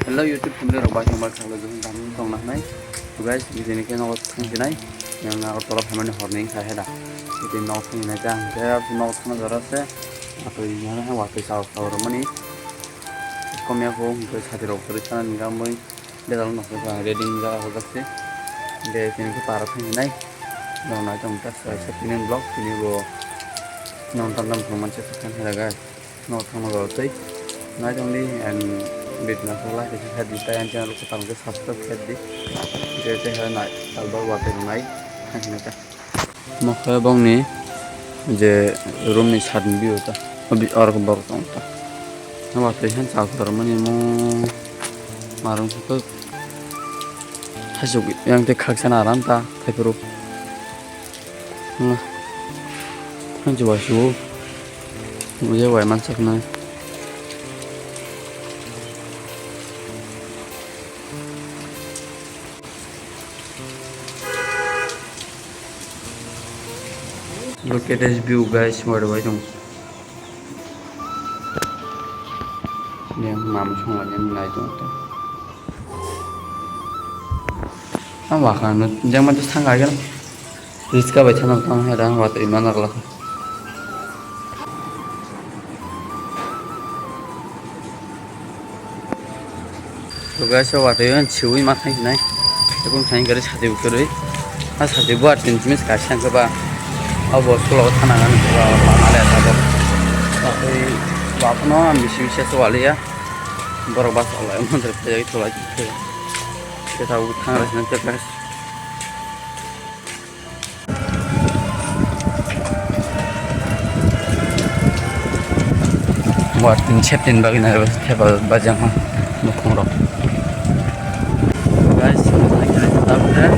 Hello YouTube family rok bai tongba khalo jong dam dong na nai to guys bidini ke no thang jinai yang na tola family horning khai heda bidin no thang na jang ja no thang jara se ato yana ha wa pe saw saw mani komya ko ke sati rok tere chana ninga moi de dal no ka reading ja ho jakse de tin ke para thang nai no na jong ta sa pinin blog ini go non tam tam ko man se kan heda guys no thang ro sei na jong ni and bit na pula ke head di tayan channel ko tang ke subscribe head di je ha na alba wa te nai khana ta mo kha bong ni je room ni chat bi hota abi ar ko bar ta na wa te han sa tar mani mo marung ko hasuk yang te khak sana ram ta thai pro na han je wa shu mujhe wa man sakna Look at this view guys, what do I do? Yang mam chung là nhân này chúng ta. Ang wakhan nó yang mà thang cái đó. Risk cái channel tang hay đang wat iman agla. So guys, so wat yon chui ma thang này. Cũng thang cái chati u cái à chati buat tin mis ka sang ka ba. अब स्कुलाव थानांगोन मालाया थागो बाखै बाफनो मिसि मिसियासो वालिया बरक बास वालाय मंत्र फैजाय थोला जिथे केथाव थांगासिनो टेक्लास वाटिन चेप्टिन बागिना थेबा बाजां नखंर गाइस थाबे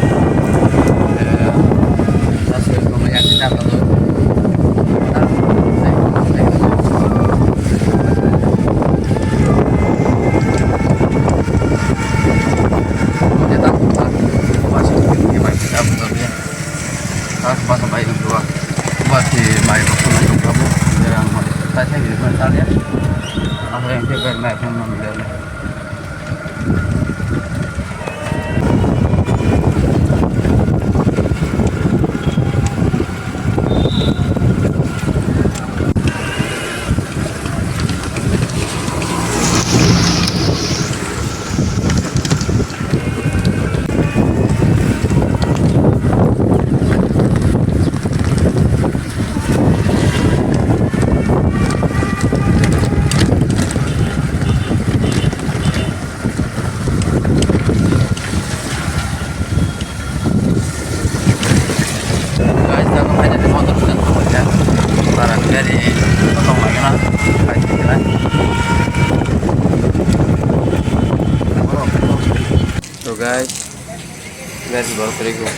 guys baru terigu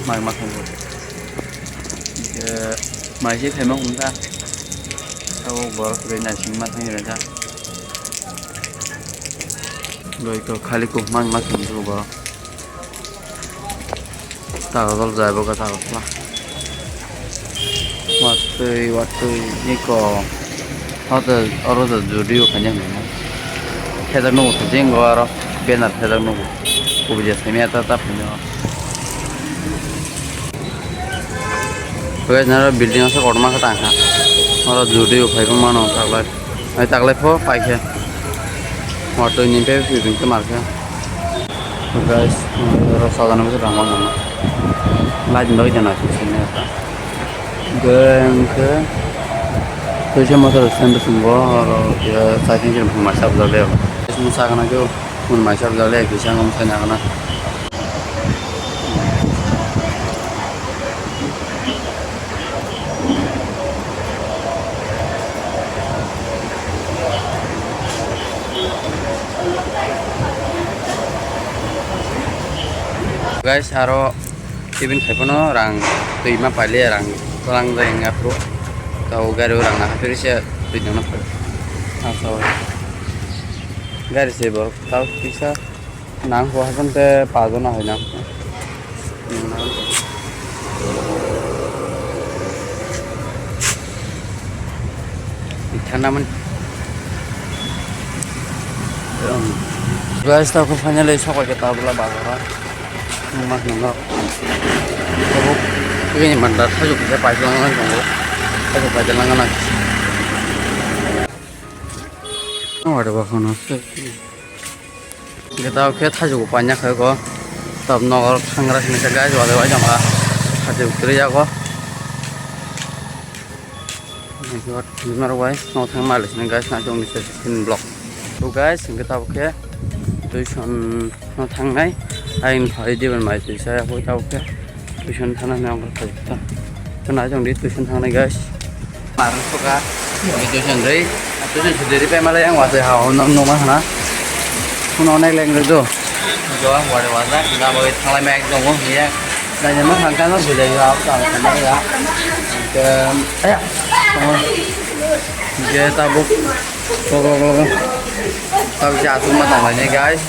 mai makan bu mai sih memang unta tahu baru teri nasi makan ini aja loi ko khali ko man makan tu baru tahu kalau jaya boga tahu lah waktu ini ko ada orang tu judi kan yang mana kita nunggu tu jenggo orang benar kita nunggu Udah semi atau tak punya. Guys, nara building asa korma ka tangka. Nara judi upai pun mana taklai. Ay taklai po pakai. Waktu ini pe film ke marka. Guys, nara saudara nama tu ramah nama. Lagi bagi jangan sini apa. Gang ke. Tujuh motor stand semua. Ya saya kira pun masih ada lewat. Semua saya kena tu. Un masyar dalek bisa ngom sana kana guys aro ibin khaipono rang tuima pale rang rang dai ngapro tau garu rang na firse tuina na asal गाड़ी से बो ताऊ पिसा नांग हुआ है ते पागो ना है ना इतना मन guys tahu finally sok kita bela bagara mak nongok tahu ini mandar tajuk kita pajangan kamu tajuk pajangan lagi ada bakal nasi kita oke tajuk banyak ya kok tab nongor sanggar sini guys ada banyak lah tajuk kerja kok buat gimana guys mau tang malis nih guys nanti bisa bikin blog tuh guys kita oke tuition mau tang nih aing hari di mana itu saya kita oke tuition tanah yang kita kena aja di tuition tang nih guys marah suka di tuition dari sendiri pemalas yang wasai hau nomor mana pun naik lagi itu doang wadah wadah nggak boleh tang lain yang dong ya dan yang mana kan lo sudah jauh sama ya ayo dia tabuk tabuk jatuh mata lainnya guys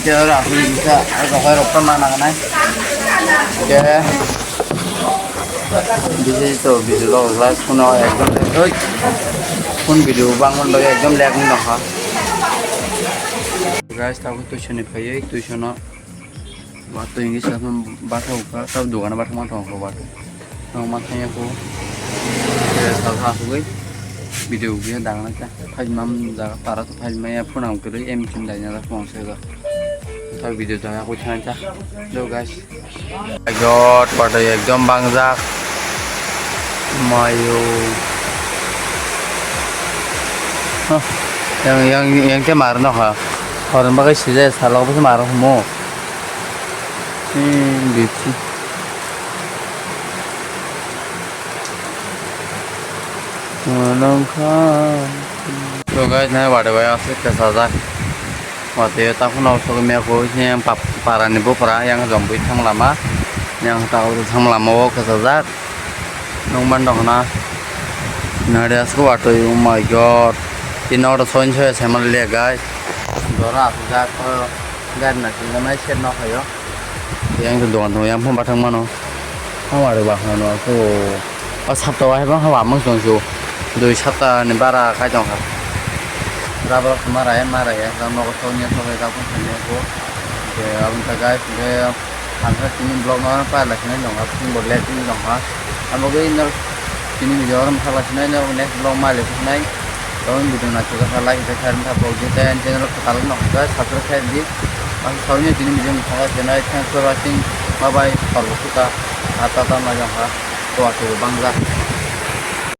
dia orang bisa agak kayak mana kan dia bisa itu bisa lo live pun ekdom pun video bangun lo ekdom lihat nih dong guys tabuk tuition ini kayak tuition waktu ini saya membaca buka tabuk dua kan baca mata aku baca matanya aku salah satu video gue đang nói cha thay mắm ra para tu thay mấy phun nào cái đấy em chim đại nhà là phong sẽ rồi thôi video cho aku channel cha đâu guys my god pada ekdom bangjak mayo yang cái mar nó hả orang bagai sih saya salah apa sih marah mau gitu so guys nah wadah wadah asik kesaza waktu itu aku nak suruh aku yang paparan ibu para yang zombie thang lama yang tahu thang lama wo kesaza nungman dong na ada aku waktu oh my god ini orang sonjo sama lihat guys dora aku jak gan nak kita main set nak ayo yang itu doang yang pun batang mana wadah wadah aku sabtu aja bang hawa mang sonjo doi sabta ni bara kajong ha rabal marah ya kamu ko sonya so ka pun sanya ko ke abun ta guys ke angka ini blog mana pa la sini dong aku boleh ini dong ha amo ke inner ini video orang salah sini no next blog male sini tahun video na juga salah kita share ta blog kita channel ko talang no guys subscribe di ang sonya ini video salah sini thanks for watching bye bye for kita atau majang ha to aku bangga